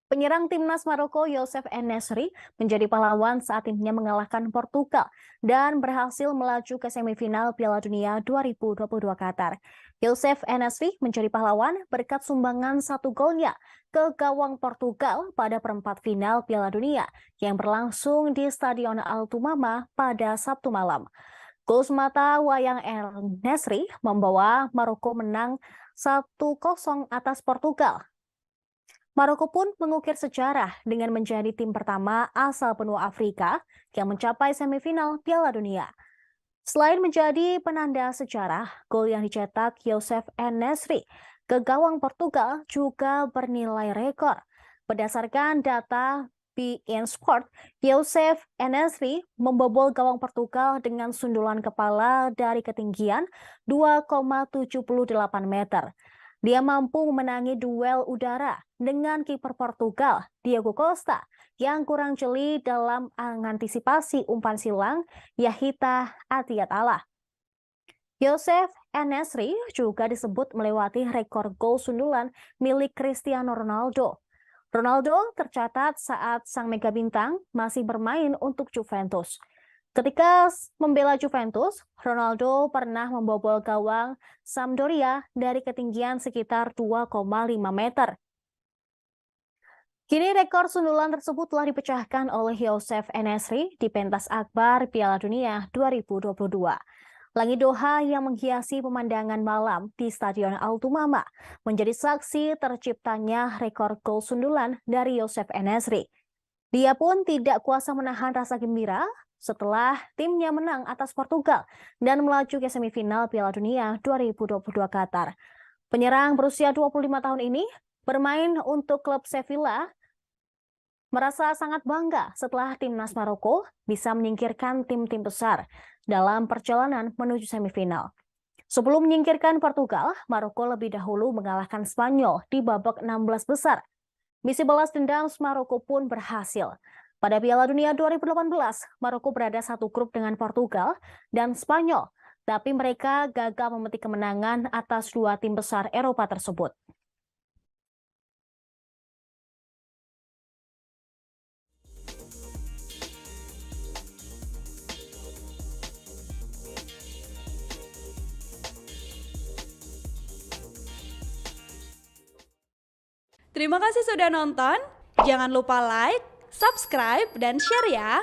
Penyerang timnas Maroko Youssef En-Nesyri menjadi pahlawan saat timnya mengalahkan Portugal dan berhasil melaju ke semifinal Piala Dunia 2022 Qatar. Youssef En-Nesyri menjadi pahlawan berkat sumbangan satu golnya ke gawang Portugal pada perempat final Piala Dunia yang berlangsung di Stadion Al-Tumama pada Sabtu malam. Gol semata wayang En-Nesyri membawa Maroko menang 1-0 atas Portugal. Maroko pun mengukir sejarah dengan menjadi tim pertama asal benua Afrika yang mencapai semifinal Piala Dunia. Selain menjadi penanda sejarah, gol yang dicetak Youssef En-Nesyri ke gawang Portugal juga bernilai rekor. Berdasarkan data beIN Sport, Youssef En-Nesyri membobol gawang Portugal dengan sundulan kepala dari ketinggian 2,78 meter. Dia mampu memenangi duel udara dengan kiper Portugal, Diogo Costa, yang kurang jeli dalam mengantisipasi umpan silang Yahita Atiat-Allah. Youssef En-Nesyri juga disebut melewati rekor gol sundulan milik Cristiano Ronaldo. Ronaldo tercatat saat sang mega bintang masih bermain untuk Juventus. Ketika membela Juventus, Ronaldo pernah membobol gawang Sampdoria dari ketinggian sekitar 2,5 meter. Kini rekor sundulan tersebut telah dipecahkan oleh Youssef En-Nesyri di pentas akbar Piala Dunia 2022. Langit Doha yang menghiasi pemandangan malam di Stadion Al-Tumama menjadi saksi terciptanya rekor gol sundulan dari Youssef En-Nesyri. Dia pun tidak kuasa menahan rasa gembira setelah timnya menang atas Portugal dan melaju ke semifinal Piala Dunia 2022 Qatar. Penyerang berusia 25 tahun ini bermain untuk klub Sevilla merasa sangat bangga setelah timnas Maroko bisa menyingkirkan tim-tim besar dalam perjalanan menuju semifinal. Sebelum menyingkirkan Portugal, Maroko lebih dahulu mengalahkan Spanyol di babak 16 besar. Misi balas dendam Maroko pun berhasil. Pada Piala Dunia 2018, Maroko berada satu grup dengan Portugal dan Spanyol, tapi mereka gagal memetik kemenangan atas dua tim besar Eropa tersebut. Terima kasih sudah nonton. Jangan lupa like, subscribe, dan share ya.